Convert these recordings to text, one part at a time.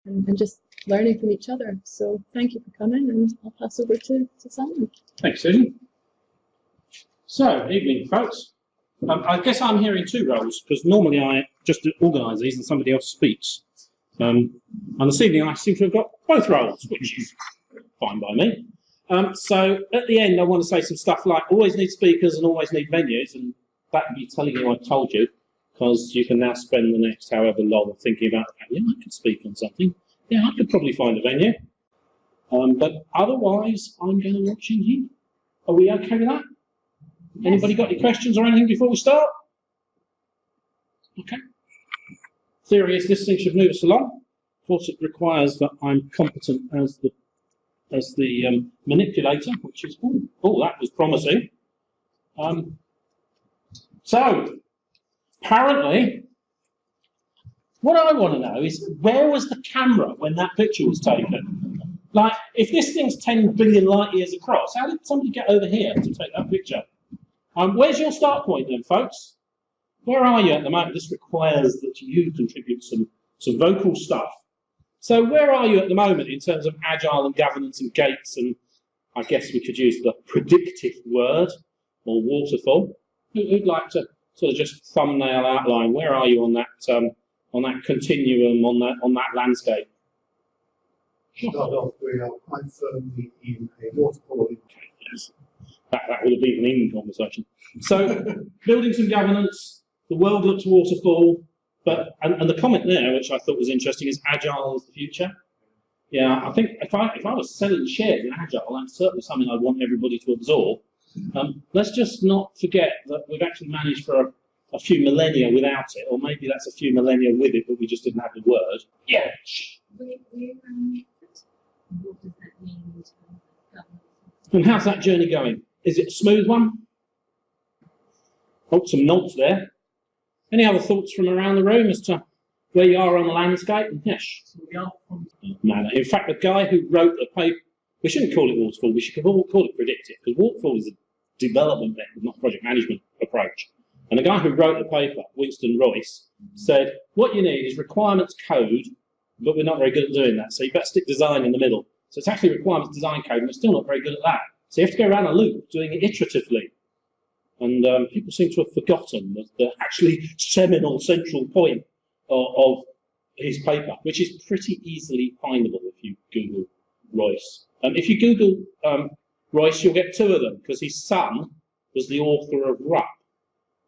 and just learning from each other. So thank you for coming, and I'll pass over to Simon. Thanks, Susan. So, evening, folks. I guess I'm here in two roles, because normally I just organise these and somebody else speaks. And this evening I seem to have got both roles, which is fine by me. So at the end I want to say some stuff like always need speakers and always need venues, and that would be telling you I told you, because you can now spend the next however long thinking about, yeah, I could speak on something. Yeah, I could probably find a venue. But otherwise, I'm going to watch you. Are we okay with that? Yes. Anybody got any questions or anything before we start? Okay. Theory is this thing should move us along. Of course, it requires that I'm competent as the manipulator, which is, oh, that was promising. So, apparently, what I want to know is, where was the camera when that picture was taken? Like, if this thing's 10 billion light years across, how did somebody get over here to take that picture? Where's your start point then, folks? Where are you at the moment? This requires that you contribute some vocal stuff. So where are you at the moment in terms of agile and governance and gates, and I guess we could use the predictive word, or waterfall? Who'd like to sort of just thumbnail outline, where are you on that continuum, on that landscape? Start off, we are quite firmly in a waterfall. Okay, yes. That would have been an evening conversation. So, buildings and governance, the world looks waterfall, but and the comment there, which I thought was interesting, is agile is the future. Yeah, I think if I was selling shares in agile, that's certainly something I want everybody to absorb. Let's just not forget that we've actually managed for a few millennia without it, or maybe that's a few millennia with it, but we just didn't have the word. Yeah. What does that mean in terms of governance? And how's that journey going? Is it a smooth one? Oh, some nods there. Any other thoughts from around the room as to where you are on the landscape? Yes. No. In fact, the guy who wrote the paper, we shouldn't call it waterfall, we should call it predictive, because waterfall is a development method, not project management approach. And the guy who wrote the paper, Winston Royce, said, what you need is requirements code, but we're not very good at doing that, so you better stick design in the middle. So it's actually requirements design code, and we're still not very good at that. So you have to go around a loop, doing it iteratively. And people seem to have forgotten the actually seminal central point of his paper, which is pretty easily findable if you Google Royce. If you Google Royce, you'll get two of them, because his son was the author of RUP,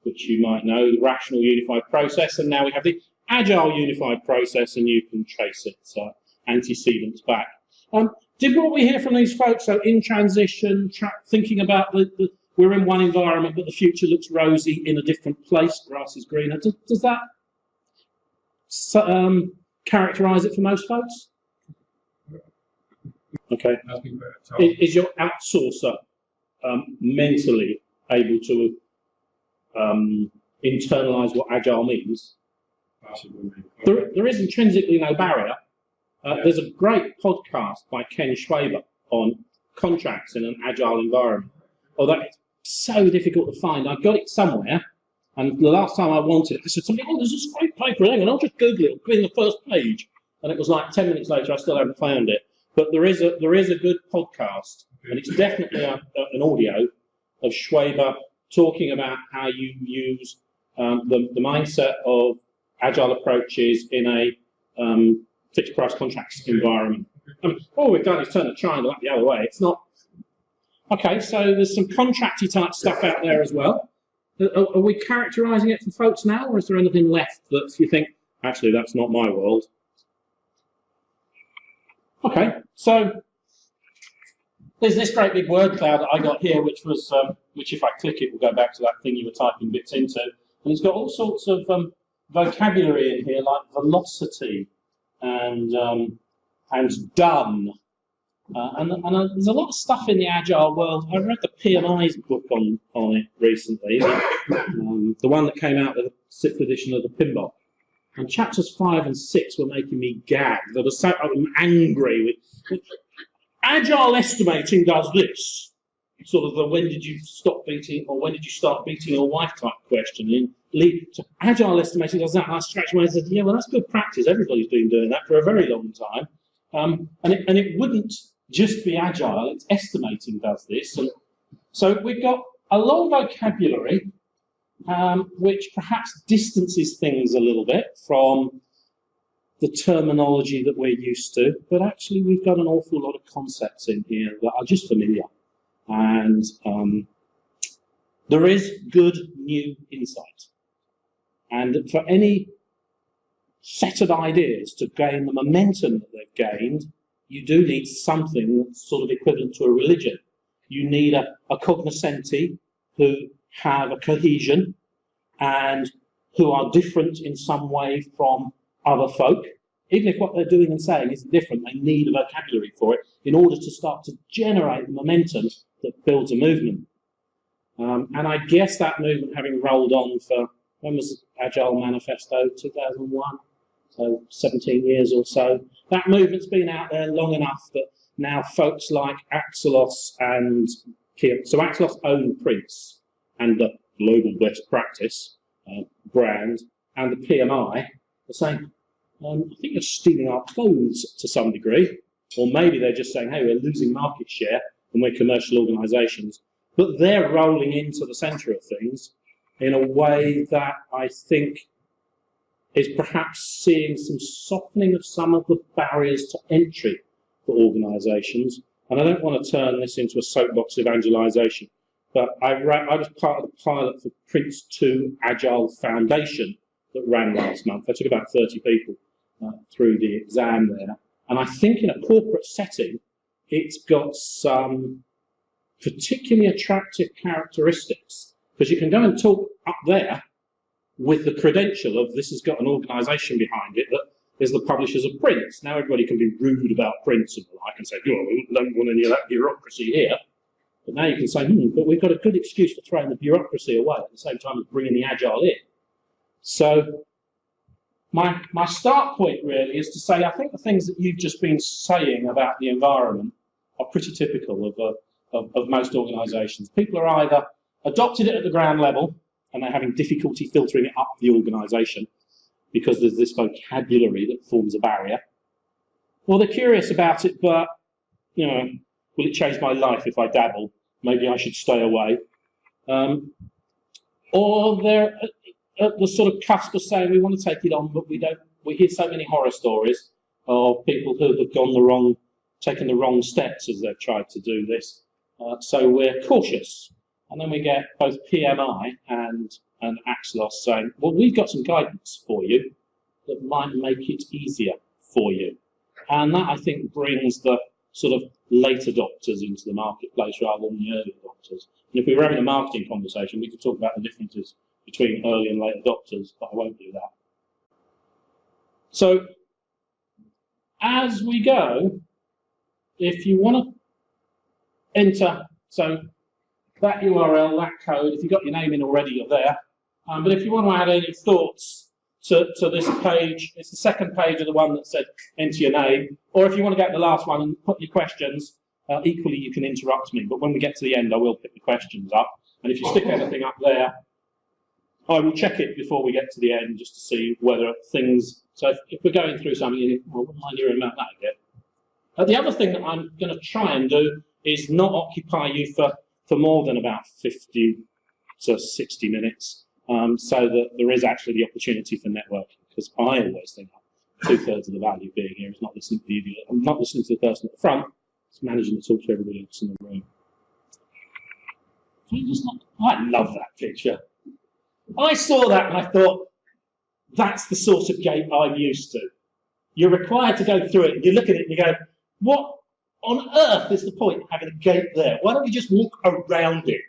which you might know, the Rational Unified Process, and now we have the Agile Unified Process, and you can trace its antecedents back. Did what we hear from these folks, so in transition, thinking about we're in one environment, but the future looks rosy in a different place, grass is greener. Does that characterise it for most folks? Okay. Is your outsourcer mentally able to internalise what agile means? There is intrinsically no barrier. There's a great podcast by Ken Schwaber on contracts in an agile environment. Although it's so difficult to find, I got it somewhere, and the last time I wanted it, I said to somebody, oh, there's this great paper, hang on, I'll just Google it, it'll be in the first page. And it was like 10 minutes later, I still haven't found it. But there is a good podcast, and it's definitely an audio of Schwaber talking about how you use the mindset of agile approaches in a fixed price contracts environment. All we've done is turn the triangle up the other way. It's not. Okay, so there's some contracty type stuff out there as well. Are we characterising it for folks now, or is there anything left that you think, actually, that's not my world? Okay, so there's this great big word cloud that I got here, which was, which if I click it will go back to that thing you were typing bits into, and it's got all sorts of vocabulary in here, like velocity and done, and there's a lot of stuff in the agile world. I read the PMI's book on it recently, the one that came out with the 6th edition of the PMBok. And chapters 5 and 6 were making me gag. I'm angry with agile estimating does this. Sort of the when did you stop beating or when did you start beating your wife type question. Agile estimating does that, and I scratched my head and said, yeah, well, that's good practice. Everybody's been doing that for a very long time. And it wouldn't just be Agile, it's estimating does this. And so we've got a long vocabulary, which perhaps distances things a little bit from the terminology that we're used to, but actually we've got an awful lot of concepts in here that are just familiar. And there is good new insight. And for any set of ideas to gain the momentum that they've gained, you do need something that's sort of equivalent to a religion. You need a cognoscenti who have a cohesion and who are different in some way from other folk. Even if what they're doing and saying is different, they need a vocabulary for it in order to start to generate the momentum that builds a movement. And I guess that movement, having rolled on for, when was Agile Manifesto? 2001? So 17 years or so. That movement's been out there long enough that now folks like Axelos and so Axelos own Prince and the global best practice brand and the PMI are saying, I think you're stealing our clothes to some degree, or maybe they're just saying, hey, we're losing market share and we're commercial organisations. But they're rolling into the centre of things in a way that I think is perhaps seeing some softening of some of the barriers to entry for organisations. And I don't want to turn this into a soapbox evangelisation, but I was part of the pilot for Prince 2 Agile Foundation that ran last month. I took about 30 people through the exam there. And I think in a corporate setting, it's got some particularly attractive characteristics, because you can go and talk up there with the credential of this has got an organisation behind it that is the publishers of Prince. Now everybody can be rude about Prince and the like and say, oh, we don't want any of that bureaucracy here. But now you can say, but we've got a good excuse for throwing the bureaucracy away at the same time as bringing the Agile in. So my start point really is to say, I think the things that you've just been saying about the environment are pretty typical of most organisations. People are either adopted it at the ground level and they're having difficulty filtering it up the organisation because there's this vocabulary that forms a barrier, or they're curious about it, but, you know, will it change my life if I dabble? Maybe I should stay away. Or they're at the sort of cusp of saying we want to take it on, but we don't. We hear so many horror stories of people who have gone taken the wrong steps as they've tried to do this. So we're cautious. And then we get both PMI and Axelos saying, well, we've got some guidance for you that might make it easier for you. And that, I think, brings the sort of late adopters into the marketplace rather than the early adopters. And if we were having a marketing conversation, we could talk about the differences between early and late adopters, but I won't do that. So, as we go, if you want to enter, so that URL, that code, if you've got your name in already, you're there. But if you want to add any thoughts to this page, it's the second page of the one that said enter your name. Or if you want to get to the last one and put your questions, equally you can interrupt me. But when we get to the end, I will pick the questions up. And if you stick anything up there, I will check it before we get to the end just to see whether things... So if we're going through something, you think, well, what am I hearing about that again? The other thing that I'm going to try and do is not occupy you for more than about 50 to 60 minutes, so that there is actually the opportunity for networking, because I always think 2/3 of the value being here is not listening to the idiot. I'm not listening to the person at the front, it's managing to talk to everybody else in the room. I love that picture. I saw that and I thought, that's the sort of gate I'm used to. You're required to go through it, and you look at it and you go, what on earth is the point of having a gate there? Why don't we just walk around it?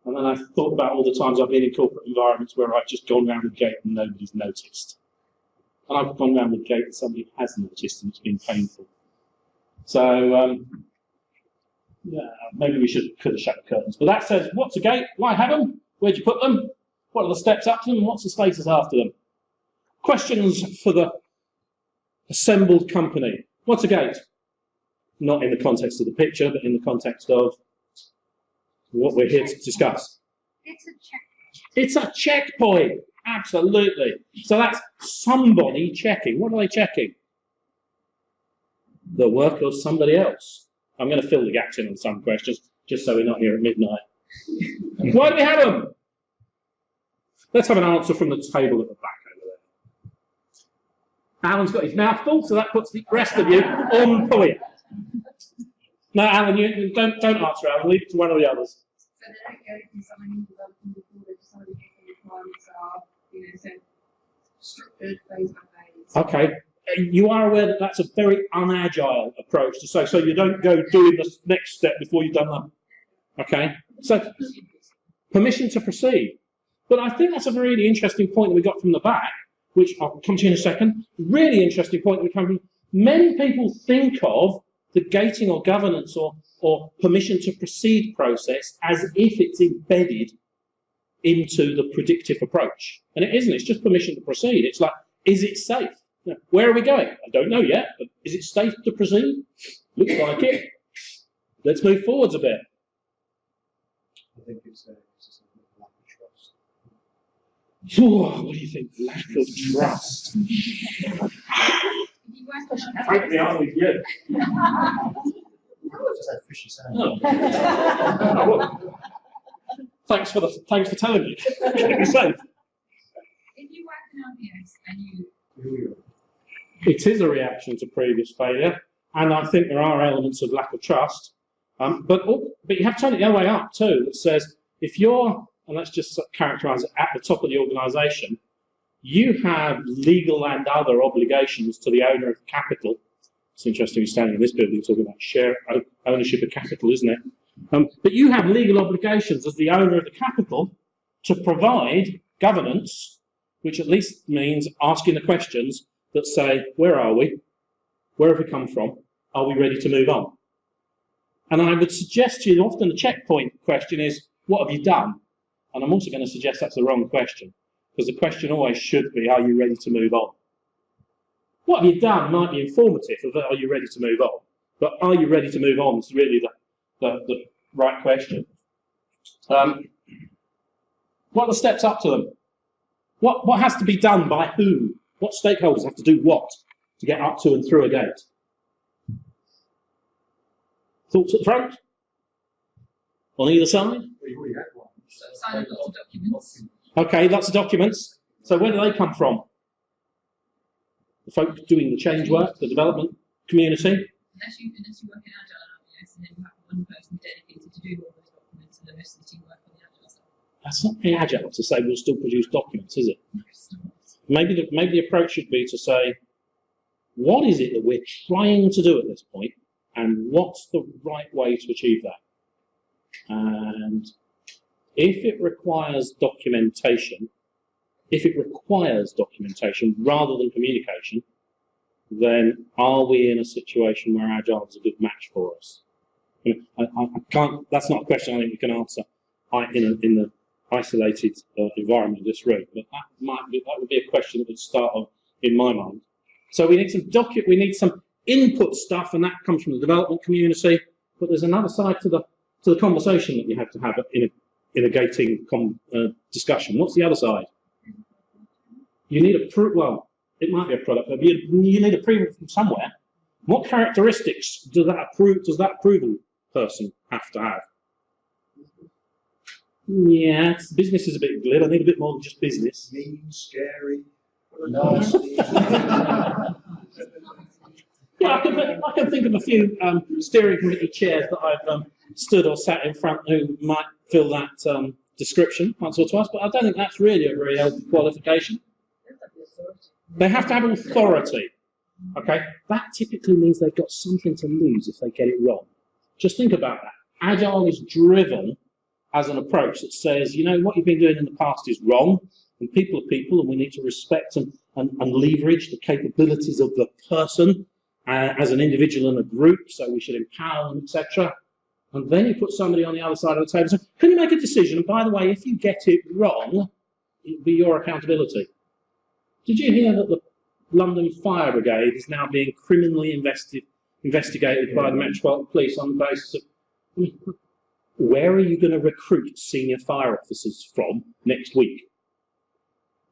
And then I thought about all the times I've been in corporate environments where I've just gone around the gate and nobody's noticed. And I've gone around the gate and somebody has noticed and it's been painful. So, yeah, maybe we could have shut the curtains. But that says, what's a gate? Why have them? Where'd you put them? What are the steps up to them? And what's the status after them? Questions for the assembled company. What's a gate? Not in the context of the picture, but in the context of what we're here to discuss. It's a It's a checkpoint, absolutely. So that's somebody checking. What are they checking? The work of somebody else. I'm going to fill the gaps in on some questions, just so we're not here at midnight. Why do we have them? Let's have an answer from the table at the back over there. Alan's got his mouth full, so that puts the rest of you on point. No, Alan, you don't answer, Alan. Leave it to one of the others. So they don't go designing developing before they decide what the requirements are, so structured phase by phase. Okay. You are aware that that's a very unagile approach to say, so you don't go doing the next step before you've done that. Okay? So, permission to proceed. But I think that's a really interesting point that we got from the back, which I'll come to in a second. Really interesting point that we come from. Many people think of the gating or governance or permission to proceed process as if it's embedded into the predictive approach. And it isn't, it's just permission to proceed. It's like, is it safe? Where are we going? I don't know yet, but is it safe to proceed? Looks like it. Let's move forwards a bit. I think it's a lack of trust. What do you think? Lack of trust. Frankly, I'm with you. Just that fishy sound. Oh. Thanks for telling me. Keep me safe. If you work in LPS and you... It is a reaction to previous failure, and I think there are elements of lack of trust. But you have to turn it the other way up too. That says if you're, and let's just characterise it at the top of the organisation, you have legal and other obligations to the owner of capital. It's interesting you're standing in this building talking about share ownership of capital, isn't it? But you have legal obligations as the owner of the capital to provide governance, which at least means asking the questions that say, where are we? Where have we come from? Are we ready to move on? And I would suggest to you, often the checkpoint question is, what have you done? And I'm also going to suggest that's the wrong question, because the question always should be, are you ready to move on? What have you done might be informative of, are you ready to move on? But are you ready to move on is really the right question. What are the steps up to them? What has to be done by whom? What stakeholders have to do what to get up to and through a gate? Thoughts at the front? On either side? Sign lots of documents. Okay, lots of documents. So where do they come from? The folk doing the change work, the development community? Unless you work in agile LPS and then you have one person dedicated to doing all those documents and the rest of the team work on the agile stuff. That's not very agile to say we'll still produce documents, is it? Maybe the approach should be to say, what is it that we're trying to do at this point, and what's the right way to achieve that? And if it requires documentation rather than communication, then are we in a situation where Agile is a good match for us? I can't. That's not a question I think we can answer in the isolated environment of this room, but that would be a question that would start on in my mind. So we need some input stuff, and that comes from the development community. But there's another side to the conversation that you have to have in a gating discussion. What's the other side? You need well, it might be a product, but you need approval from somewhere. What characteristics does that approval person have to have? Yeah, business is a bit glib. I need a bit more than just business. Mean, scary, nasty. Yeah, I can think of a few steering committee chairs that I've stood or sat in front who might fill that description once or twice, but I don't think that's really a very healthy qualification. They have to have authority. Okay, that typically means they've got something to lose if they get it wrong. Just think about that. Agile is driven as an approach that says, you know, what you've been doing in the past is wrong, and people are people, and we need to respect and leverage the capabilities of the person as an individual and a group, so we should empower them, etc. And then you put somebody on the other side of the table and say, can you make a decision? And by the way, if you get it wrong, it'll be your accountability. Did you hear that the London Fire Brigade is now being criminally investigated by the Metropolitan Police on the basis of... where are you going to recruit senior fire officers from next week?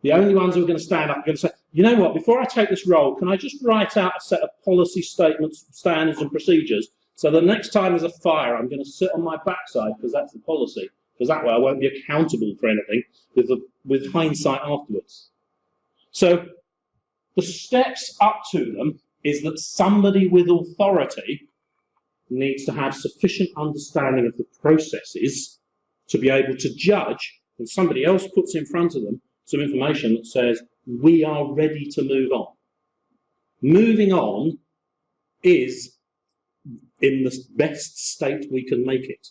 The only ones who are going to stand up are going to say, you know what, before I take this role, can I just write out a set of policy statements, standards and procedures, so the next time there's a fire, I'm going to sit on my backside because that's the policy, because that way I won't be accountable for anything with hindsight afterwards. So the steps up to them is that somebody with authority needs to have sufficient understanding of the processes to be able to judge when somebody else puts in front of them some information that says, we are ready to move on. Moving on is in the best state we can make it.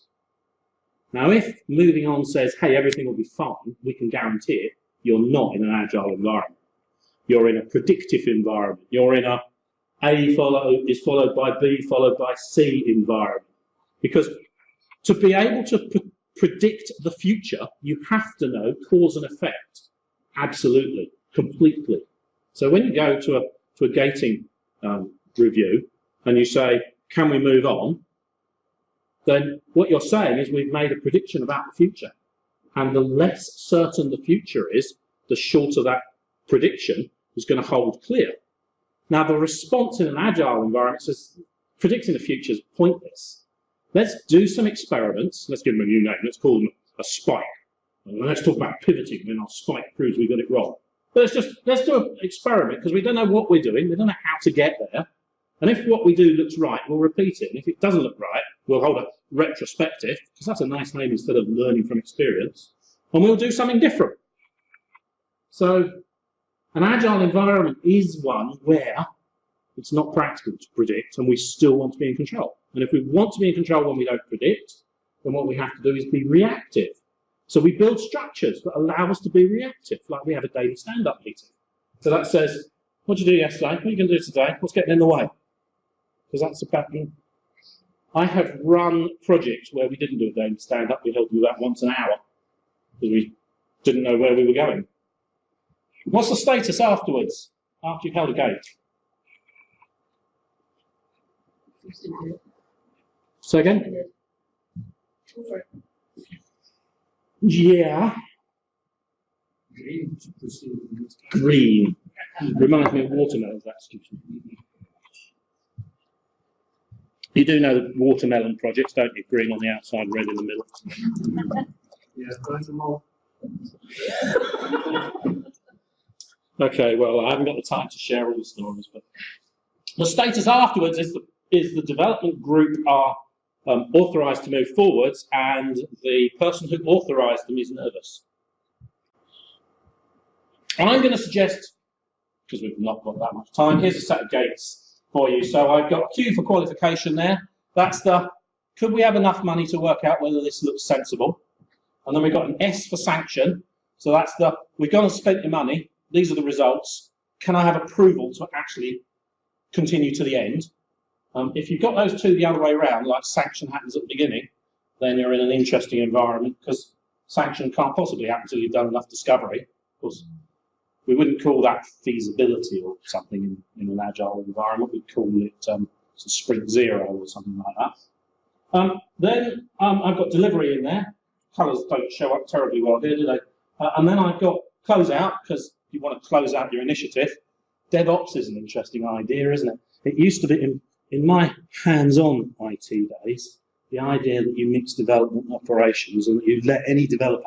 Now, if moving on says, hey, everything will be fine, we can guarantee it, you're not in an agile environment. You're in a predictive environment. You're in a is followed by B followed by C environment. Because to be able to predict the future, you have to know cause and effect. Absolutely, completely. So when you go to a gating review and you say, can we move on? Then what you're saying is we've made a prediction about the future. And the less certain the future is, the shorter that prediction is going to hold clear. Now, the response in an agile environment says predicting the future is pointless. Let's do some experiments. Let's give them a new name. Let's call them a spike. And let's talk about pivoting when our spike proves we got it wrong. But let's do an experiment because we don't know what we're doing. We don't know how to get there. And if what we do looks right, we'll repeat it. And if it doesn't look right, we'll hold a retrospective, because that's a nice name instead of learning from experience. And we'll do something different. So an agile environment is one where it's not practical to predict and we still want to be in control. And if we want to be in control when we don't predict, then what we have to do is be reactive. So we build structures that allow us to be reactive, like we have a daily stand-up meeting. So that says, what did you do yesterday? What are you going to do today? What's getting in the way? Because that's about, I have run projects where we didn't do a daily stand-up, we held them about once an hour, because we didn't know where we were going. What's the status afterwards, after you've held a gate? Say again? Yeah. Green. Reminds me of watermelons, that's stupid. You do know the watermelon projects, don't you? Green on the outside, red in the middle. Yeah, burn them all. Okay, well, I haven't got the time to share all the stories, but the status afterwards is the development group are authorised to move forwards, and the person who authorised them is nervous. I'm going to suggest, because we've not got that much time, here's a set of gates for you. So I've got Q for qualification there. That's the, could we have enough money to work out whether this looks sensible? And then we've got an S for sanction. So that's the, we've gone and spent your money. These are the results. Can I have approval to actually continue to the end? If you've got those two the other way around, like sanction happens at the beginning, then you're in an interesting environment, because sanction can't possibly happen until you've done enough discovery. Of course, we wouldn't call that feasibility or something in an agile environment. We'd call it sprint zero or something like that. Then I've got delivery in there. Colours don't show up terribly well here, do they? And then I've got closeout, because you want to close out your initiative. DevOps is an interesting idea, isn't it? It used to be, in my hands-on IT days, the idea that you mix development and operations and that you let any developer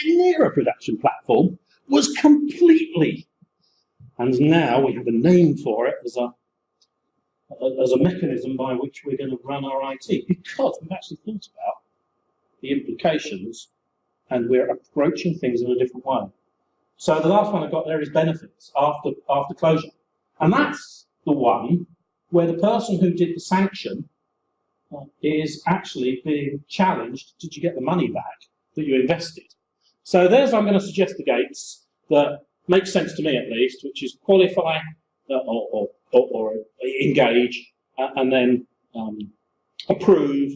anywhere near a production platform was completely. And now we have a name for it as a mechanism by which we're going to run our IT, because we've actually thought about the implications and we're approaching things in a different way. So the last one I've got there is benefits after closure. And that's the one where the person who did the sanction is actually being challenged, did you get the money back that you invested? So there's, I'm going to suggest the gates that make sense to me at least, which is qualify or engage, and then approve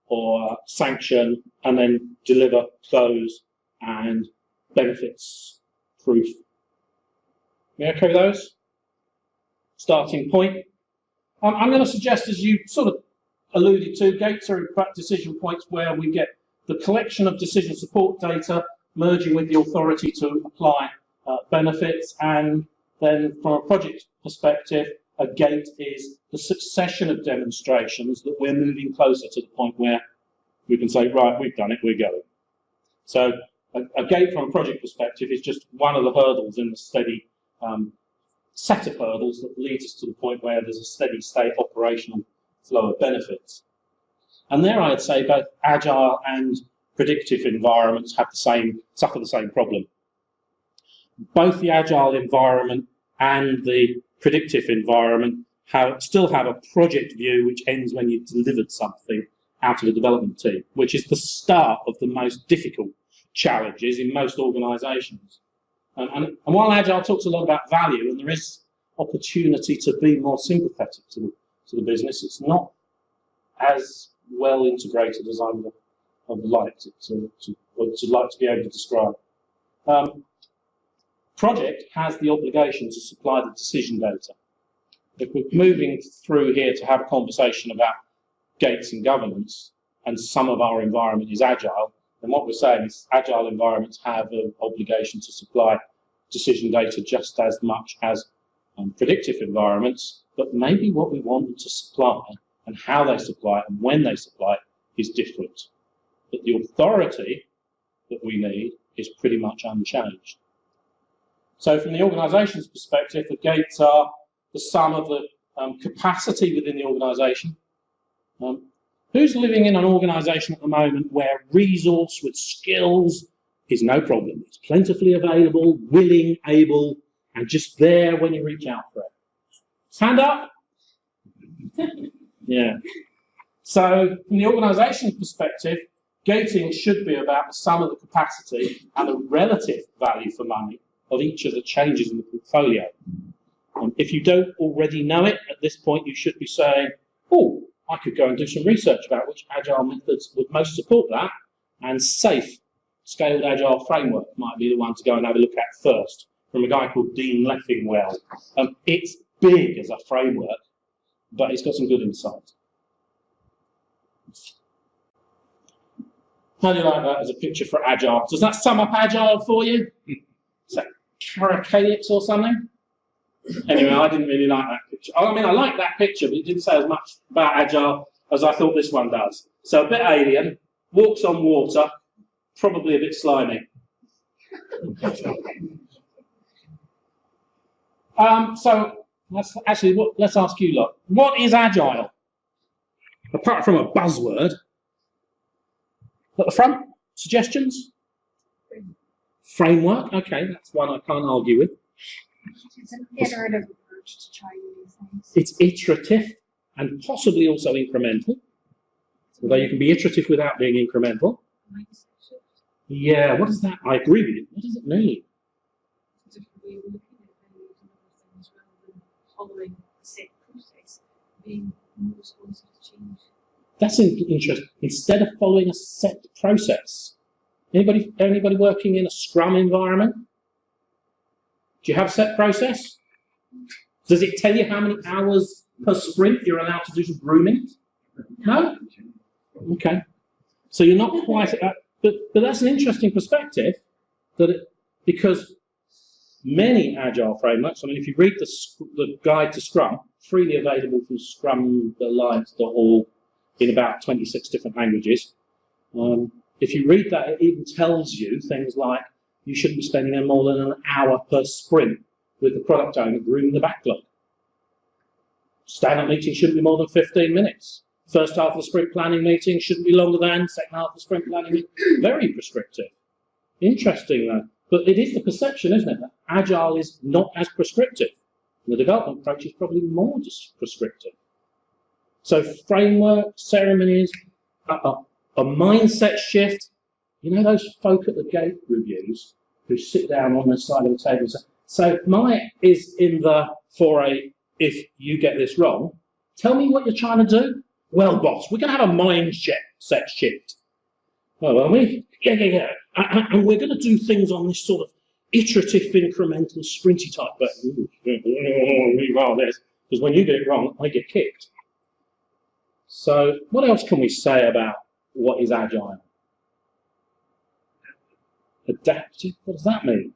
or sanction, and then deliver, close, and benefits, proof. You okay with those? Starting point. I'm going to suggest, as you sort of alluded to, gates are in fact decision points where we get the collection of decision support data, merging with the authority to apply benefits, and then from a project perspective, a gate is the succession of demonstrations that we're moving closer to the point where we can say, right, we've done it, we're going. So a gate from a project perspective is just one of the hurdles in the steady set of hurdles that leads us to the point where there's a steady state operational flow of benefits. And there I'd say both agile and predictive environments have suffer the same problem. Both the agile environment and the predictive environment still have a project view which ends when you've delivered something out of a development team, which is the start of the most difficult challenges in most organisations. And while agile talks a lot about value, and there is opportunity to be more sympathetic to the business, it's not as well integrated as I would have liked it to be able to describe. Project has the obligation to supply the decision data. If we're moving through here to have a conversation about gates and governance, and some of our environment is agile, then what we're saying is agile environments have an obligation to supply decision data just as much as predictive environments, but maybe what we want them to supply and how they supply it and when they supply it is different. But the authority that we need is pretty much unchanged. So from the organisation's perspective, the gates are the sum of the capacity within the organisation. Who's living in an organisation at the moment where resource with skills is no problem? It's plentifully available, willing, able, and just there when you reach out for it. Hand up. Yeah. So from the organisation's perspective, gating should be about the sum of the capacity and the relative value for money of each of the changes in the portfolio. If you don't already know it, at this point you should be saying, oh, I could go and do some research about which agile methods would most support that, and SAFE, Scaled Agile Framework, might be the one to go and have a look at first, from a guy called Dean Leffingwell. It's big as a framework, but it's got some good insight. How do you like that as a picture for agile? Does that sum up agile for you? Is that Caracalix or something? Anyway, I didn't really like that picture. I mean, I like that picture, but it didn't say as much about agile as I thought this one does. So a bit alien, walks on water, probably a bit slimy. So let's ask you lot. What is agile? Apart from a buzzword. At the front, suggestions? Framework. Okay, that's one I can't argue with. It's an iterative approach to trying new things. It's iterative and possibly also incremental. Although you can be iterative without being incremental. Mindset shift. Yeah, what does that? I agree with you. What does it mean? It's a different way of looking at values and other things rather than following a set process, being more responsive to change. That's interesting. Instead of following a set process. Anybody working in a Scrum environment? Do you have a set process? Does it tell you how many hours per sprint you're allowed to do some grooming? No? Okay. So you're not quite at that. But that's an interesting perspective, because many agile frameworks, I mean, if you read the guide to Scrum, freely available from scrumalliance.org in about 26 different languages, if you read that, it even tells you things like you shouldn't be spending more than an hour per sprint with the product owner grooming the backlog. Stand-up meeting shouldn't be more than 15 minutes. First half of the sprint planning meeting shouldn't be longer than second half of the sprint planning meeting. Very prescriptive. Interesting, though. But it is the perception, isn't it, that agile is not as prescriptive. And the development approach is probably more prescriptive. So framework, ceremonies, a mindset shift. You know those folk at the gate reviews who sit down on the side of the table and say, so mine is in the for a, if you get this wrong, tell me what you're trying to do. Well, boss, we're going to have a mindset shift. Oh, are we? Yeah. And we're going to do things on this sort of iterative, incremental, sprinty type, but because when you get it wrong, I get kicked. So what else can we say about what is agile? Adaptive? What does that mean?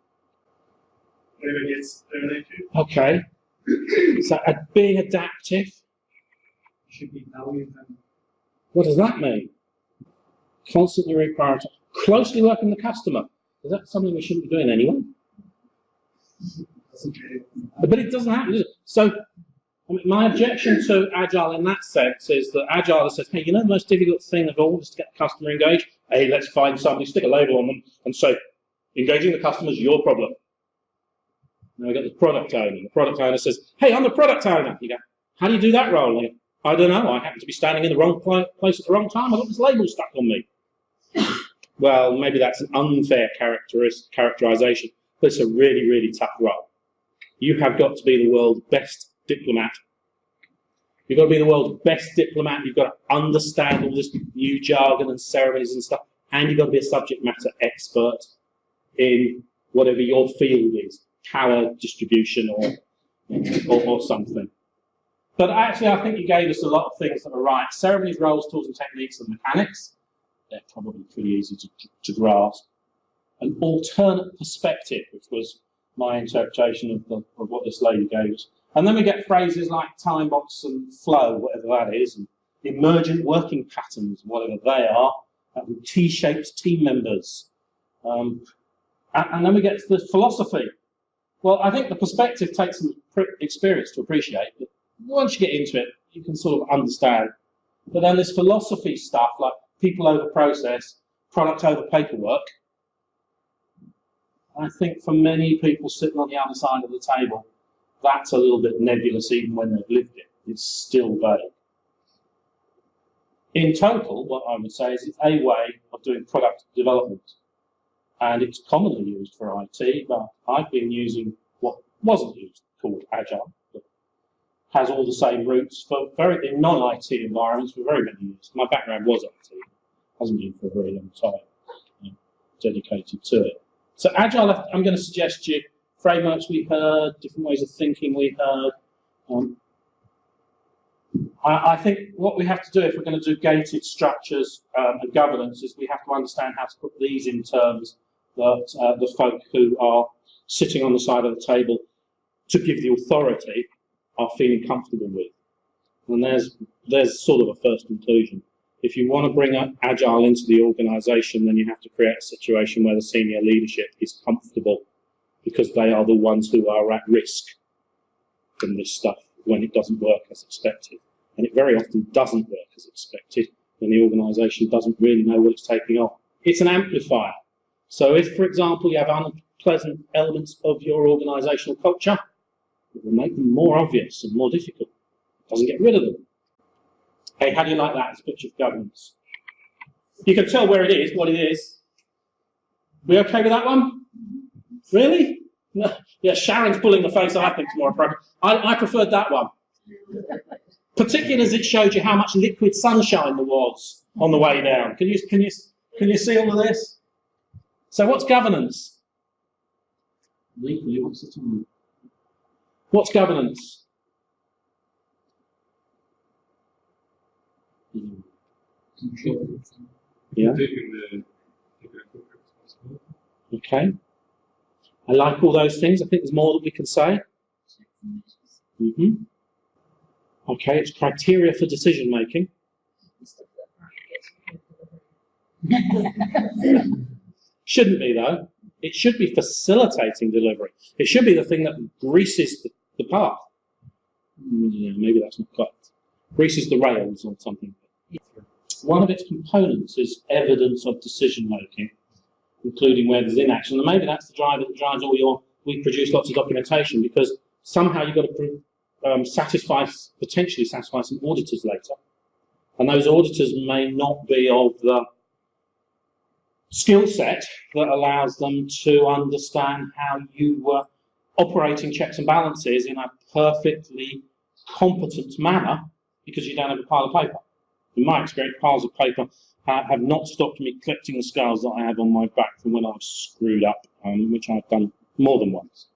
Whenever it gets terminated, Okay. So being adaptive, should be valued and what does that mean? Constantly reprioritize. Closely working with the customer. Is that something we shouldn't be doing anyway? doesn't really. But it doesn't happen, does it? So, I mean, my objection to Agile in that sense is that Agile says, hey, you know the most difficult thing of all is to get the customer engaged? Hey, let's find somebody, stick a label on them, and say, engaging the customer is your problem. Now we've got the product owner. The product owner says, hey, I'm the product owner. You go, how do you do that role? You go, I don't know. I happen to be standing in the wrong place at the wrong time. I've got this label stuck on me. Well, maybe that's an unfair characterization, but it's a really, really tough role. You have got to be the world's best diplomat. You've got to be the world's best diplomat. You've got to understand all this new jargon and ceremonies and stuff, and you've got to be a subject matter expert in whatever your field is, power distribution or something. But actually, I think you gave us a lot of things that are right. Ceremonies, roles, tools and techniques and mechanics. They're probably pretty easy to grasp. An alternate perspective, which was my interpretation of what this lady gave us. And then we get phrases like time box and flow, whatever that is, and emergent working patterns, whatever they are, and T-shaped team members. And then we get to the philosophy. Well, I think the perspective takes some experience to appreciate, but once you get into it, you can sort of understand. But then this philosophy stuff, like people over process, product over paperwork, I think for many people sitting on the other side of the table, that's a little bit nebulous even when they've lived it. It's still vague. In total, what I would say is it's a way of doing product development. And it's commonly used for IT, but I've been using what wasn't used, called Agile, but has all the same roots for in non-IT environments for very many years. My background was IT, hasn't been for a very long time. I'm dedicated to it. So Agile, I'm going to suggest you frameworks we heard, different ways of thinking we heard. I think what we have to do if we're going to do gated structures and governance is we have to understand how to put these in terms that the folk who are sitting on the side of the table to give the authority are feeling comfortable with. And there's sort of a first conclusion. If you want to bring Agile into the organisation, then you have to create a situation where the senior leadership is comfortable because they are the ones who are at risk from this stuff when it doesn't work as expected. And it very often doesn't work as expected when the organisation doesn't really know what it's taking on. It's an amplifier. So if, for example, you have unpleasant elements of your organisational culture, it will make them more obvious and more difficult. It doesn't get rid of them. Hey, how do you like that as a picture of governance? You can tell where it is, what it is. We okay with that one? Really? No. Yeah, Sharon's pulling the face I think is more appropriate. I preferred that one. Particularly as it showed you how much liquid sunshine there was on the way down. Can you see all of this? So what's governance? Legally, what's the time? What's governance? Yeah. Okay. I like all those things. I think there's more that we can say. Okay, it's criteria for decision making. Shouldn't be though. It should be facilitating delivery. It should be the thing that greases the path. Yeah, maybe that's not quite. Greases the rails or something. One of its components is evidence of decision making, including where there's inaction. And maybe that's the driver that drives all your. We produce lots of documentation because somehow you've got to potentially satisfy some auditors later, and those auditors may not be of the skill set that allows them to understand how you were operating checks and balances in a perfectly competent manner because you don't have a pile of paper. In my experience, piles of paper have not stopped me collecting the scars that I have on my back from when I've screwed up, which I've done more than once.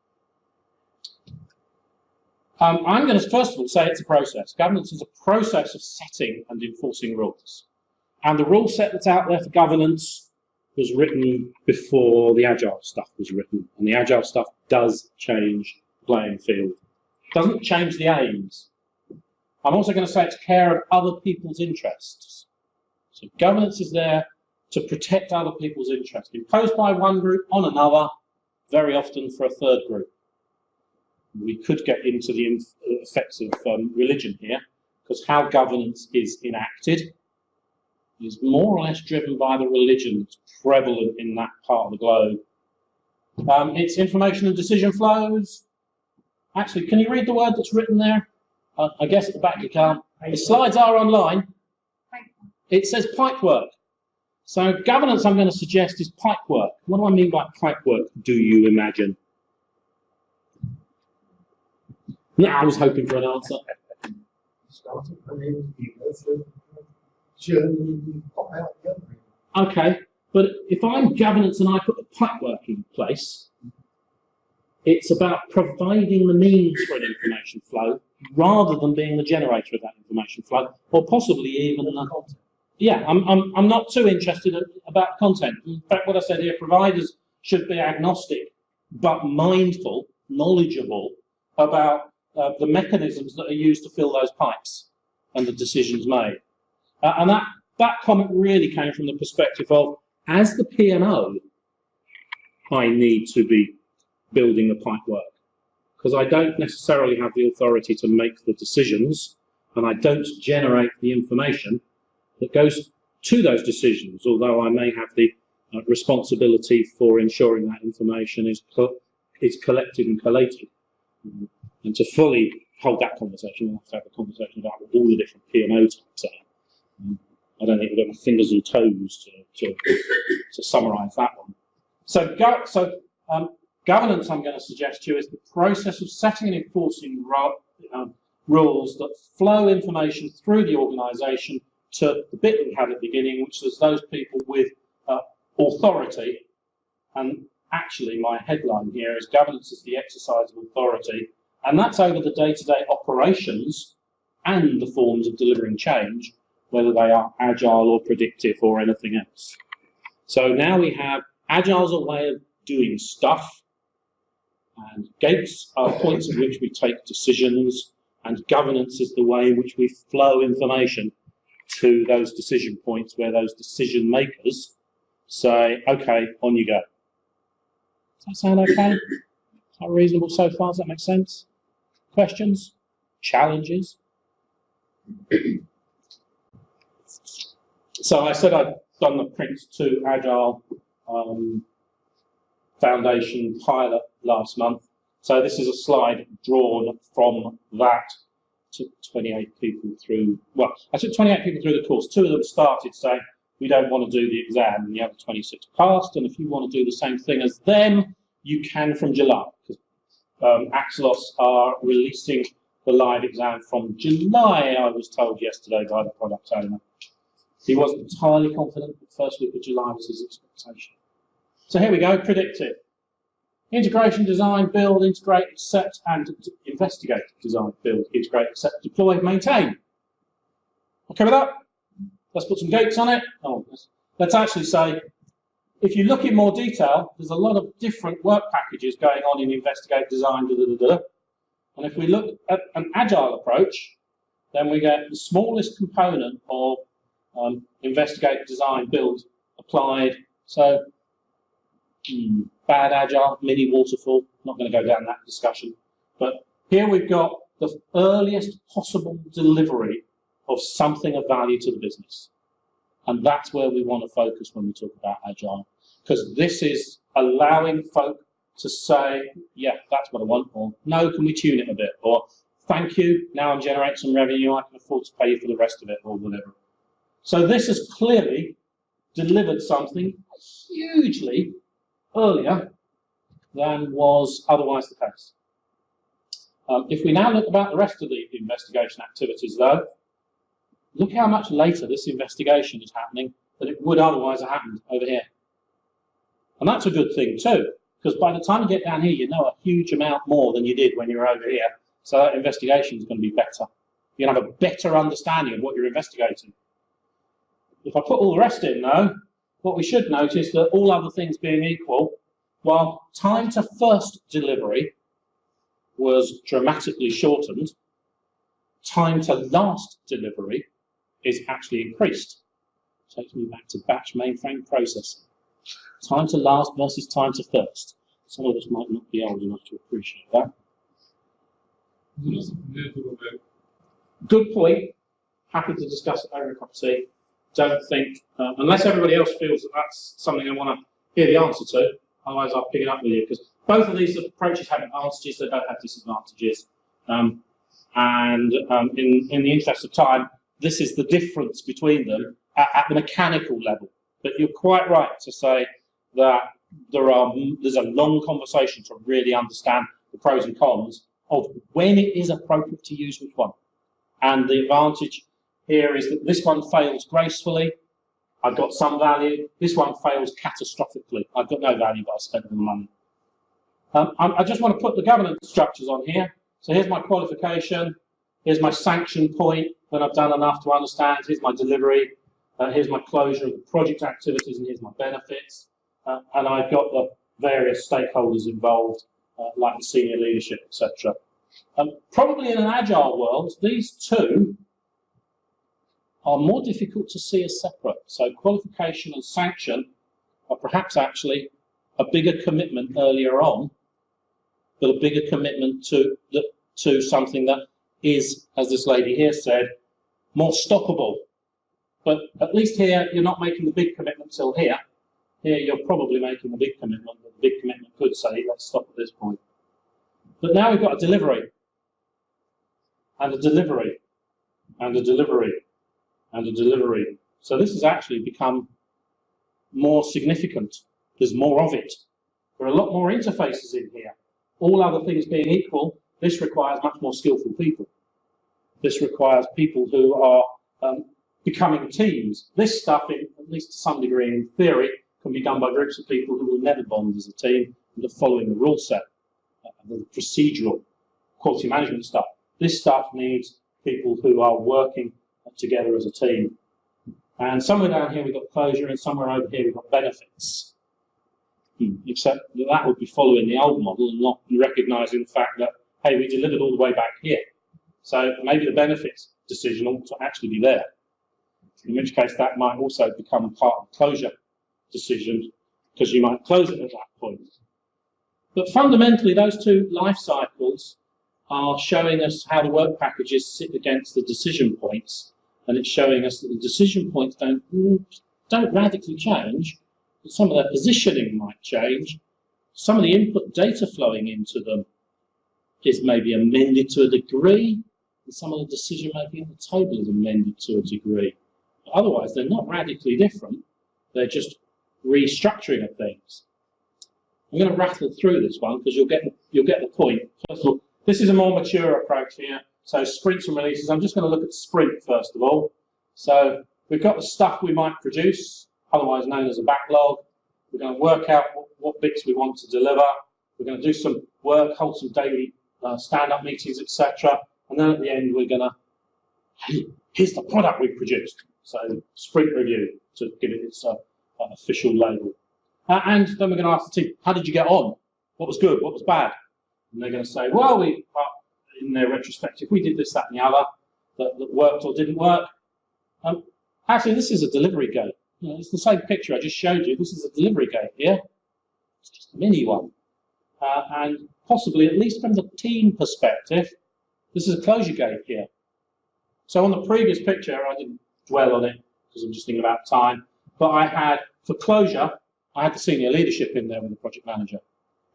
I'm going to first of all say it's a process. Governance is a process of setting and enforcing rules. And the rule set that's out there for governance was written before the Agile stuff was written, and the Agile stuff does change the playing field. It doesn't change the aims. I'm also going to say it's care of other people's interests. So governance is there to protect other people's interests, imposed by one group on another, very often for a third group. We could get into the effects of religion here, because how governance is enacted is more or less driven by the religion that's prevalent in that part of the globe. It's information and decision flows. Actually, can you read the word that's written there? I guess at the back you can't. The slides are online. It says pipework. So governance, I'm going to suggest, is pipework. What do I mean by pipework, do you imagine? No, I was hoping for an answer. Okay, but if I'm governance and I put the pipework in place, it's about providing the means for an information flow rather than being the generator of that information flow, or possibly even the content. Yeah, I'm not too interested about content. In fact, what I said here, providers should be agnostic, but mindful, knowledgeable about the mechanisms that are used to fill those pipes and the decisions made. And that comment really came from the perspective of, as the PMO, I need to be building the pipework, because I don't necessarily have the authority to make the decisions, and I don't generate the information that goes to those decisions, although I may have the responsibility for ensuring that information is collected and collated. And to fully hold that conversation, we'll have to have a conversation about what all the different PMO types are. I don't think we've got my fingers and toes to summarise that one. So governance, I'm going to suggest to you, is the process of setting and enforcing rules that flow information through the organisation to the bit that we had at the beginning, which is those people with authority. And actually, my headline here is governance is the exercise of authority, and that's over the day-to-day operations and the forms of delivering change, whether they are agile or predictive or anything else. So now we have agile as a way of doing stuff, and gates are points at which we take decisions, and governance is the way in which we flow information to those decision points where those decision makers say, okay, on you go. Does that sound okay? Is that reasonable so far? Does that make sense? Questions? Challenges? So I said I'd done the Prince 2 Agile Foundation pilot last month. So this is a slide drawn from that. Took 28 people through, well, I took 28 people through the course. 2 of them started saying, we don't want to do the exam, and the other 26 passed, and if you want to do the same thing as them, you can from July. Because Axelos are releasing the live exam from July, I was told yesterday by the product owner. He wasn't entirely confident, but the first week of July was his expectation. So here we go, predictive. Integration, design, build, integrate, accept, and investigate. Design, build, integrate, accept, deploy, maintain. Okay with that? Let's put some gates on it. Oh, let's actually say, if you look in more detail, there's a lot of different work packages going on in investigate, design, And if we look at an agile approach, then we get the smallest component of investigate, design, build, applied. So bad agile, mini waterfall, not going to go down that discussion. But here we've got the earliest possible delivery of something of value to the business. And that's where we want to focus when we talk about agile. Because this is allowing folk to say, yeah, that's what I want, or no, can we tune it a bit? Or thank you, now I'm generating some revenue, I can afford to pay you for the rest of it, or whatever. So this has clearly delivered something hugely earlier than was otherwise the case. If we now look about the rest of the investigation activities, though, look how much later this investigation is happening than it would otherwise have happened over here. And that's a good thing too, because by the time you get down here, you know a huge amount more than you did when you were over here. So that investigation is going to be better. You're going to have a better understanding of what you're investigating. If I put all the rest in, though, what we should note is that all other things being equal, while time to first delivery was dramatically shortened, time to last delivery is actually increased. Takes me back to batch mainframe processing. Time to last versus time to first. Some of us might not be old enough to appreciate that. Good point. Happy to discuss it over a cup of tea. Don't think, unless everybody else feels that that's something I want to hear the answer to, otherwise I'll pick it up with you, because both of these approaches have advantages, they both have disadvantages. In the interest of time, this is the difference between them at the mechanical level. But you're quite right to say that there's a long conversation to really understand the pros and cons of when it is appropriate to use which one. And the advantage here is that this one fails gracefully, I've got some value. This one fails catastrophically, I've got no value, but I spent the money. I just want to put the governance structures on here. So here's my qualification, here's my sanction point when I've done enough to understand, here's my delivery, here's my closure of the project activities, and here's my benefits. And I've got the various stakeholders involved, like the senior leadership, etc. Probably in an agile world, these two are more difficult to see as separate. So qualification and sanction are perhaps actually a bigger commitment earlier on, but a bigger commitment to something that is, as this lady here said, more stoppable. But at least here, you're not making the big commitment till here. Here, you're probably making the big commitment, but the big commitment could say, let's stop at this point. But now we've got a delivery, and a delivery, and a delivery, and a delivery. So this has actually become more significant. There's more of it. There are a lot more interfaces in here. All other things being equal, this requires much more skillful people. This requires people who are becoming teams. This stuff, at least to some degree in theory, can be done by groups of people who will never bond as a team and are following the rule set, the procedural quality management stuff. This stuff needs people who are working together as a team. And somewhere down here we've got closure, and somewhere over here we've got benefits. Except that would be following the old model and not recognising the fact that, hey, we delivered all the way back here. So maybe the benefits decision ought to actually be there. In which case that might also become part of the closure decision, because you might close it at that point. But fundamentally, those two life cycles are showing us how the work packages sit against the decision points, and it's showing us that the decision points don't radically change, but some of their positioning might change. Some of the input data flowing into them is maybe amended to a degree, and some of the decision making at the table is amended to a degree. But otherwise, they're not radically different. They're just restructuring of things. I'm going to rattle through this one because you'll get the point. First of all, this is a more mature approach here. So sprints and releases. I'm just going to look at sprint first of all. So we've got the stuff we might produce, otherwise known as a backlog. We're going to work out what bits we want to deliver. We're going to do some work, hold some daily stand-up meetings, etc. And then at the end, we're going to, hey, here's the product we've produced. So sprint review to give it its official label. And then we're going to ask the team, how did you get on? What was good? What was bad? And they're going to say, well, in their retrospective, we did this, that, and the other that worked or didn't work. Actually, this is a delivery gate. You know, it's the same picture I just showed you. This is a delivery gate here. It's just a mini one. And possibly, at least from the team perspective, this is a closure gate here. So on the previous picture, I didn't dwell on it because I'm just thinking about time, but I had, for closure, I had the senior leadership in there with the project manager.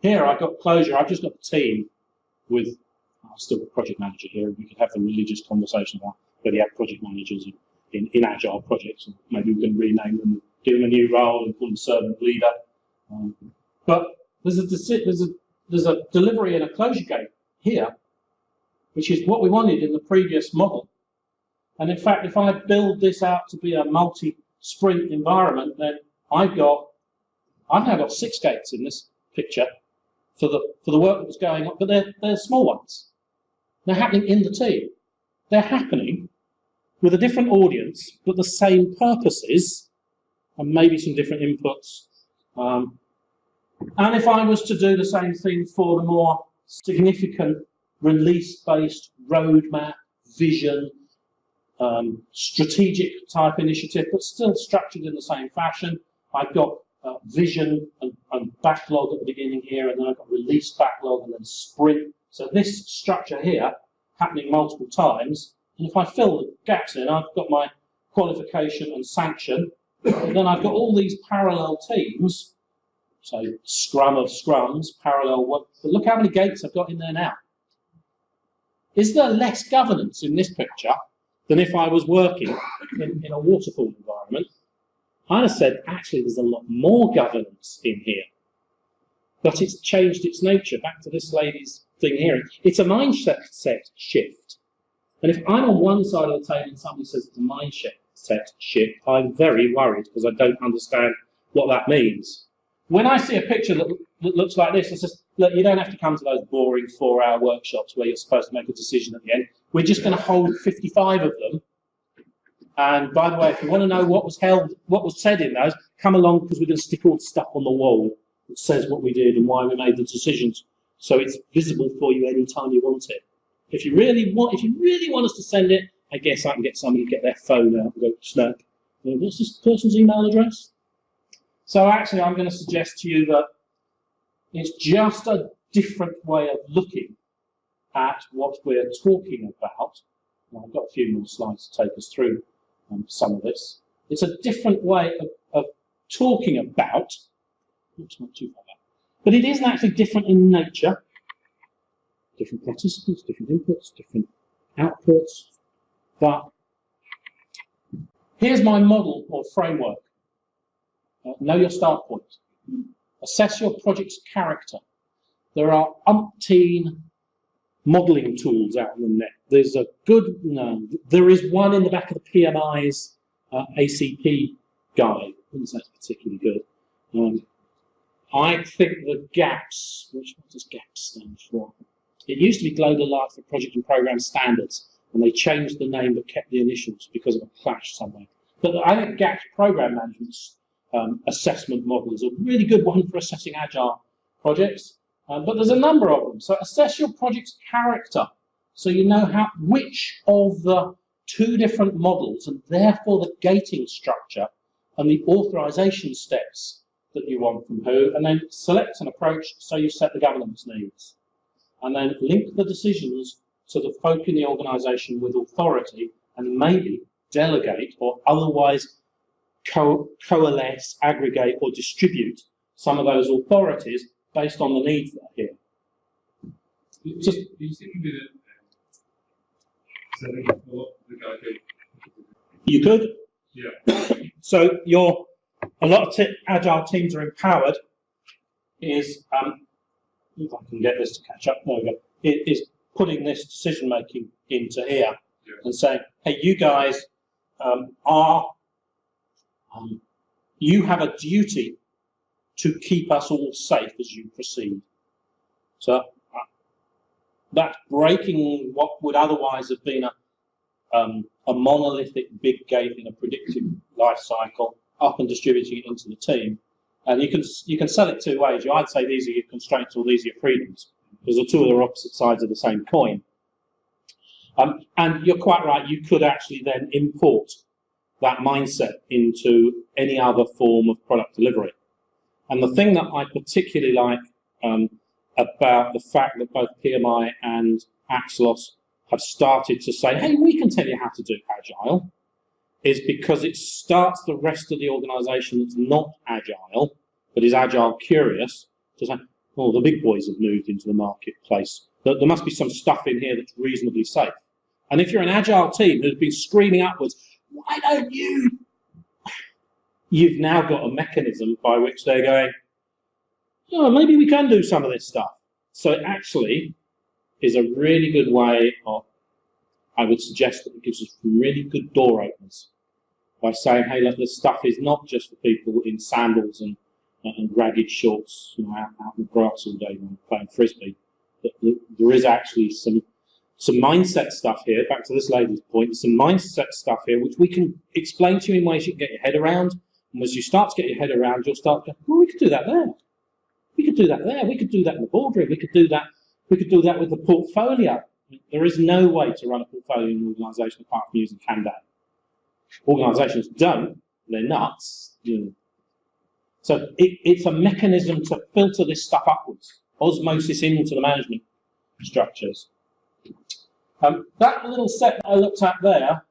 Here I've got closure, I've just got the team with, I've still got project manager here, we could have the religious conversation about whether you have project managers in agile projects, and maybe we can rename them, give them a new role and call them servant leader. But there's a delivery and a closure gate here, which is what we wanted in the previous model. And in fact, if I build this out to be a multi-sprint environment, then I've now got 6 gates in this picture for the work that was going on, but they're small ones. They're happening in the team. They're happening with a different audience, but the same purposes and maybe some different inputs. And if I was to do the same thing for the more significant release-based roadmap, vision, strategic type initiative, but still structured in the same fashion, I've got vision and backlog at the beginning here, and then I've got release backlog and then sprint. So this structure here happening multiple times, and if I fill the gaps in, I've got my qualification and sanction, and then I've got all these parallel teams. So scrum of scrums, parallel work. But look how many gates I've got in there now. Is there less governance in this picture than if I was working in a waterfall environment? I'd have said, actually, there's a lot more governance in here. But it's changed its nature. Back to this lady's thing here. It's a mindset shift. And if I'm on one side of the table and somebody says it's a mindset shift, I'm very worried because I don't understand what that means. When I see a picture that looks like this, it says, look, you don't have to come to those boring 4-hour workshops where you're supposed to make a decision at the end. We're just going to hold 55 of them. And by the way, if you want to know what was said in those, come along because we're going to stick all the stuff on the wall that says what we did and why we made the decisions, so it's visible for you anytime you want it. If you really want us to send it, I guess I can get somebody to get their phone out and go snap. What's this person's email address? So actually, I'm going to suggest to you that it's just a different way of looking at what we're talking about. Now, I've got a few more slides to take us through some of this. It's a different way of talking about. It's not too far back. But it isn't actually different in nature. Different participants, different inputs, different outputs. But here's my model or framework. Know your start point. Assess your project's character. There are umpteen modelling tools out on the net. There's a good, there is one in the back of the PMI's ACP guide. I wouldn't say it's particularly good. I think the GAPS, what does GAPS stand for? It used to be Global Life for Project and Programme Standards, and they changed the name but kept the initials because of a clash somewhere. But I think GAPS Programme Management's assessment model is a really good one for assessing agile projects, but there's a number of them. So assess your project's character, so you know which of the two different models and therefore the gating structure and the authorization steps that you want from who, and then select an approach so you set the governance needs, and then link the decisions to the folk in the organisation with authority, and maybe delegate or otherwise coalesce, aggregate, or distribute some of those authorities based on the needs that are here. You could. Yeah. So a lot of agile teams are empowered. If I can get this to catch up, there we go. It is putting this decision making into here and saying, hey, you guys you have a duty to keep us all safe as you proceed. So that's breaking what would otherwise have been a monolithic big gate in a predictive life cycle up and distributing it into the team. And you can sell it two ways. You either say these are your constraints or these are your freedoms, because the two are the opposite sides of the same coin. And you're quite right, you could actually then import that mindset into any other form of product delivery. And the thing that I particularly like about the fact that both PMI and Axelos have started to say, hey, we can tell you how to do agile, is because it starts the rest of the organisation that's not agile, but is agile curious, to say, oh, the big boys have moved into the marketplace. There must be some stuff in here that's reasonably safe. And if you're an agile team who's been screaming upwards, why don't you? You've now got a mechanism by which they're going, oh, maybe we can do some of this stuff. So it actually is a really good way of, I would suggest that it gives us really good door openers by saying, hey, look, this stuff is not just for people in sandals and ragged shorts, out in the grass all day playing frisbee. There is actually some mindset stuff here, back to this lady's point, some mindset stuff here which we can explain to you in ways you can get your head around, And as you start to get your head around, you'll start going, well, we could do that there. We could do that there. We could do that in the boardroom. We could do that. We could do that with the portfolio. There is no way to run a portfolio in an organisation apart from using Kanban. Organisations don't. They're nuts. So it's a mechanism to filter this stuff upwards, osmosis into the management structures. That little set that I looked at there,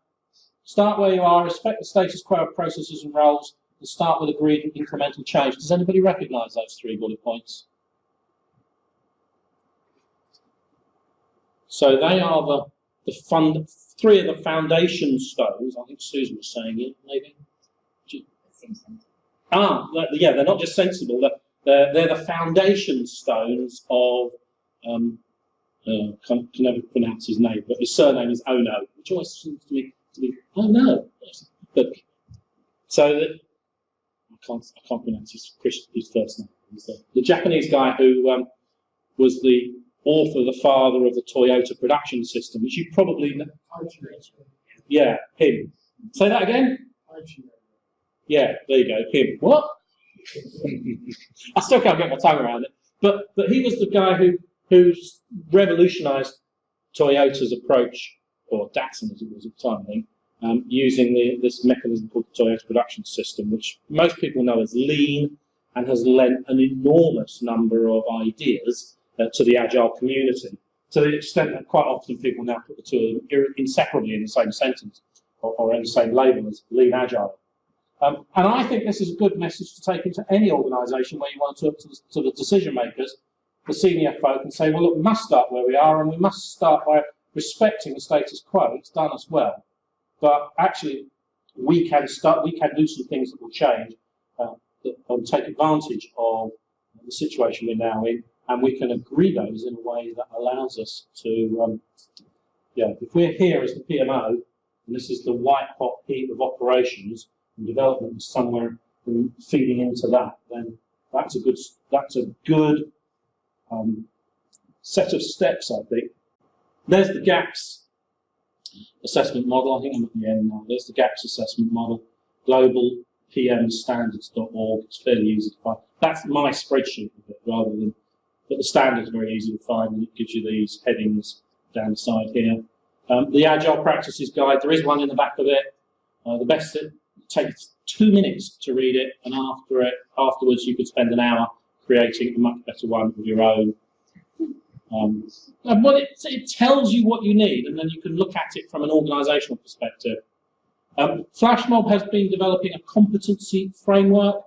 start where you are, respect the status quo of processes and roles, and start with agreed incremental change. Does anybody recognise those 3 bullet points? So they are the 3 of the foundation stones. I think Susan was saying it, maybe. Yeah, they're not just sensible. They're the foundation stones of. Can never pronounce his name, but his surname is Ono, which always seems to me to be Ono. But so that I can't pronounce his first name. He's the Japanese guy who was the author, the father of the Toyota production system, which you probably know. Yeah, him. Say that again. Yeah, there you go, him. What? I still can't get my tongue around it. But he was the guy who revolutionised Toyota's approach, or Datsun as it was at the time, I think, using this mechanism called the Toyota production system, which most people know as lean and has lent an enormous number of ideas to the agile community, to the extent that quite often people now put the two of them inseparably in the same sentence or in the same label as lean agile. And I think this is a good message to take into any organisation where you want to talk to the decision makers, the senior folk, and say, well, look, we must start where we are, and we must start by respecting the status quo. It's done us well, but actually, we can do some things that will change and take advantage of the situation we're now in, and we can agree those in a way that allows us to, if we're here as the PMO, and this is the white hot heat of operations and development is somewhere feeding into that, then that's a good set of steps, I think. There's the gaps assessment model. I think I'm at the end now. There's the gaps assessment model, global PMstandards.org. It's fairly easy to find. That's my spreadsheet of it, rather than, but the standards are very easy to find, and it gives you these headings down the side here. The Agile Practices Guide, there is one in the back of it. The best, it takes 2 minutes to read it, and afterwards you could spend an hour creating a much better one of your own. And what it tells you what you need, and then you can look at it from an organisational perspective. FlashMob has been developing a competency framework,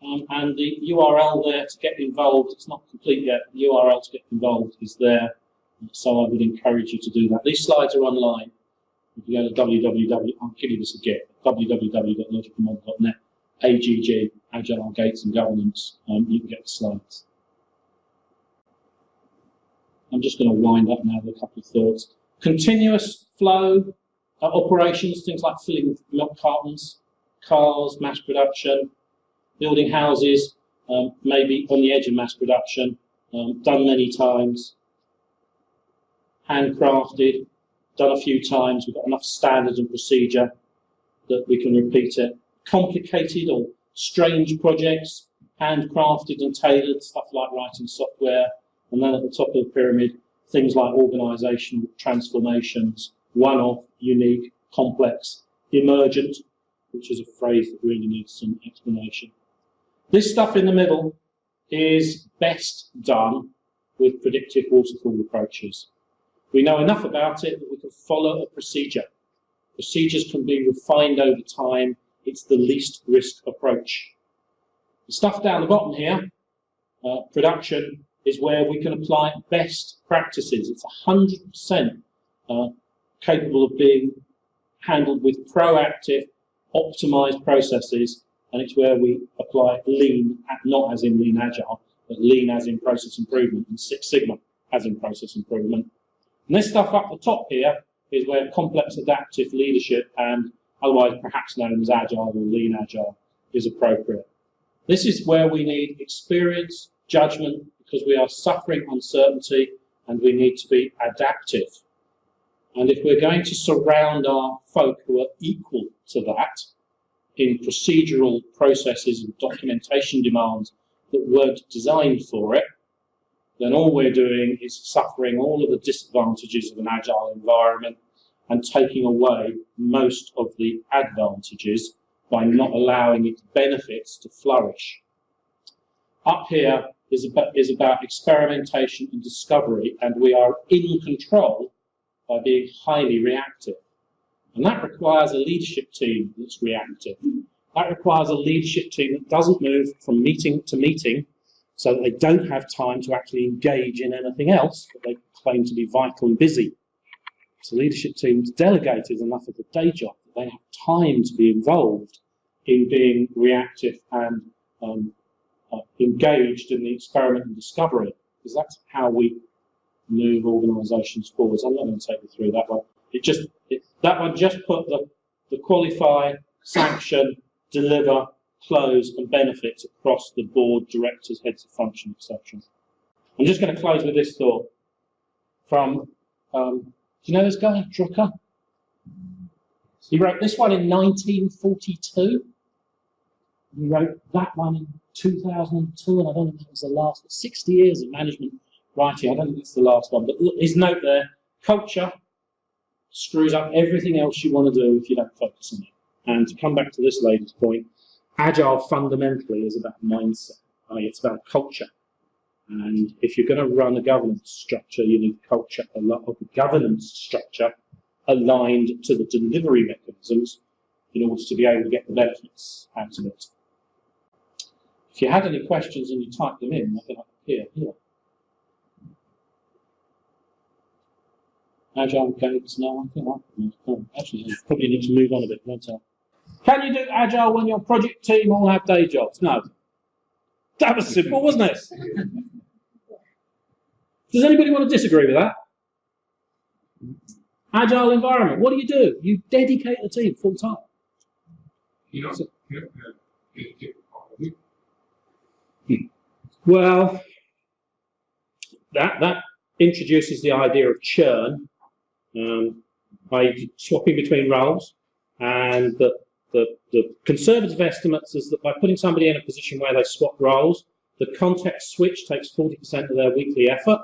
and the URL there to get involved, it's not complete yet, the URL to get involved is there, so I would encourage you to do that. These slides are online. If you go to I'll give you this again, www.logicalmodel.net, AGG, Agile, Gates and Governance, you can get the slides. I'm just going to wind up now with a couple of thoughts. Continuous flow operations, things like filling milk cartons, cars, mass production, building houses, maybe on the edge of mass production, done many times, handcrafted, done a few times, we've got enough standards and procedure that we can repeat it. Complicated or strange projects, handcrafted and tailored, stuff like writing software, and then at the top of the pyramid, things like organisational transformations, one-off, unique, complex, emergent, which is a phrase that really needs some explanation. This stuff in the middle is best done with predictive waterfall approaches. We know enough about it that we can follow a procedure. Procedures can be refined over time. It's the least risk approach. The stuff down the bottom here, production, is where we can apply best practices. It's 100% capable of being handled with proactive, optimized processes, and it's where we apply lean, not as in lean agile, but lean as in process improvement, and Six Sigma as in process improvement. And this stuff up the top here is where complex adaptive leadership, and otherwise perhaps known as agile or lean agile, is appropriate. This is where we need experience, judgment, because we are suffering uncertainty and we need to be adaptive. And if we're going to surround our folk who are equal to that, in procedural processes and documentation demands that weren't designed for it, then all we're doing is suffering all of the disadvantages of an agile environment and taking away most of the advantages by not allowing its benefits to flourish. Up here is about experimentation and discovery, and we are in control by being highly reactive. And that requires a leadership team that's reactive. That requires a leadership team that doesn't move from meeting to meeting so that they don't have time to actually engage in anything else, but they claim to be vital and busy. It's a leadership team that's delegated enough of the day job that they have time to be involved in being reactive and engaged in the experiment and discovery, because that's how we move organisations forwards. I'm not going to take you through that one. That one just put the qualify, sanction, deliver, close and benefits across the board, directors, heads of function, etc. I'm just going to close with this thought from, do you know this guy, Drucker? He wrote this one in 1942. He wrote that one in 2002, and I don't think it was the last. 60 years of management writing, I don't think it's the last one. But look, his note there, culture screws up everything else you want to do if you don't focus on it. And to come back to this lady's point, agile fundamentally is about mindset, it's about culture. And if you're going to run a governance structure, you need culture, a lot of the governance structure aligned to the delivery mechanisms in order to be able to get the benefits out of it. If you had any questions and you typed them in, I think I can appear here. Agile gates, no, I think actually, I probably need to move on a bit, won't I? Can you do agile when your project team all have day jobs? No. That was simple, wasn't it? Does anybody want to disagree with that? Agile environment, what do? You dedicate the team full time. Well, that introduces the idea of churn, by swapping between roles, and the conservative estimates is that by putting somebody in a position where they swap roles, the context switch takes 40% of their weekly effort.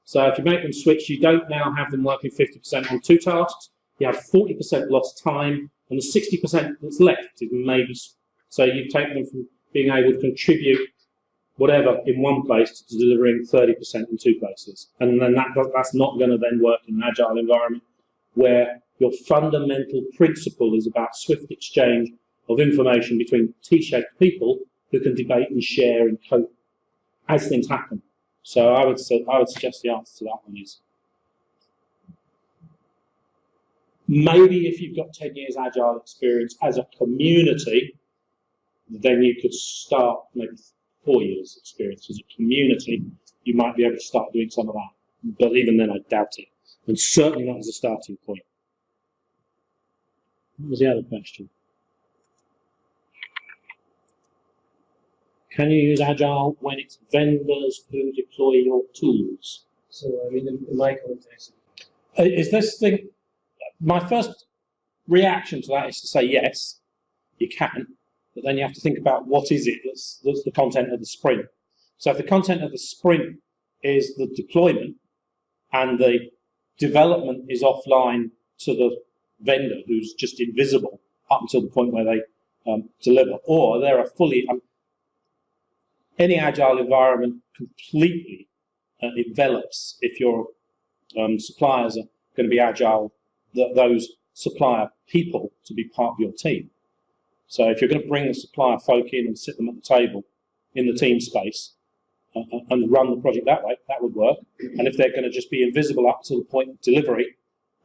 So if you make them switch, you don't now have them working 50% on 2 tasks, you have 40% lost time, and the 60% that's left is maybe, so you've taken them from being able to contribute whatever in one place to delivering 30% in 2 places. And then that's not going to then work in an agile environment where your fundamental principle is about swift exchange of information between T-shaped people who can debate and share and cope as things happen. So I would suggest the answer to that one is maybe if you've got 10 years agile experience as a community, then you could start maybe 4 years experience as a community, you might be able to start doing some of that. But even then, I doubt it. And certainly not as a starting point. What was the other question? Can you use Agile when it's vendors who deploy your tools? So, I mean, in my context, is this thing, my first reaction to that is to say yes, you can, but then you have to think about what is it that's the content of the sprint. So if the content of the sprint is the deployment and the development is offline to the vendor who's just invisible up until the point where they deliver, or they're a fully, any agile environment completely envelops, if your suppliers are going to be agile, those supplier people to be part of your team. So if you're going to bring the supplier folk in and sit them at the table in the team space and run the project that way, that would work. And if they're going to just be invisible up to the point of delivery,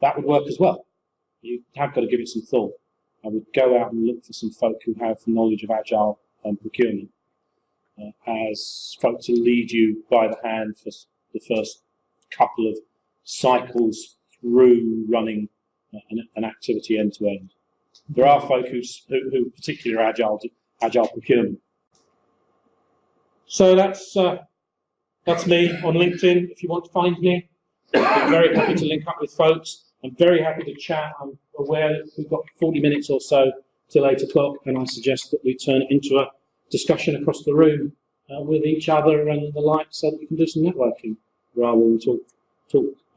that would work as well. You have got to give it some thought. I would go out and look for some folk who have knowledge of agile procurement as folk to lead you by the hand for the first couple of cycles through running an activity end to end. There are folk who particularly are agile procurement. So that's me on LinkedIn. If you want to find me, I'm very happy to link up with folks. I'm very happy to chat. I'm aware that we've got 40 minutes or so till 8 o'clock, and I suggest that we turn it into a discussion across the room with each other and the like, so that we can do some networking rather than talk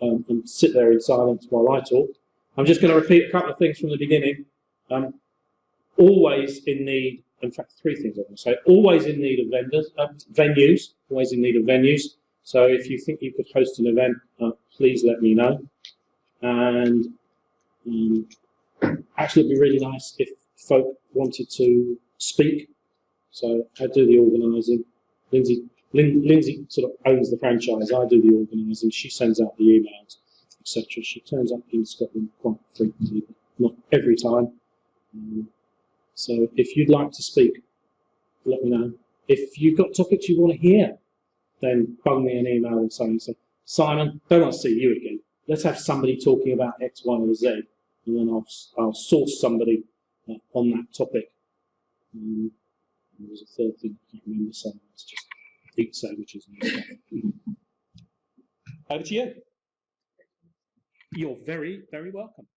and sit there in silence while I talk. I'm just going to repeat a couple of things from the beginning. Always in need, in fact, 3 things I want to say. Always in need of venues. Always in need of venues. So if you think you could host an event, please let me know. And actually, it'd be really nice if folk wanted to speak. So I do the organising. Lindsay sort of owns the franchise. I do the organising. She sends out the emails, etc. She turns up in Scotland quite frequently, but not every time. So if you'd like to speak, let me know. If you've got topics you want to hear, then bung me an email and say, Simon, don't want to see you again. Let's have somebody talking about X, Y, or Z, and then I'll source somebody on that topic. There was a third thing I can't remember, so let's just eat sandwiches. Over to you. You're very, very welcome.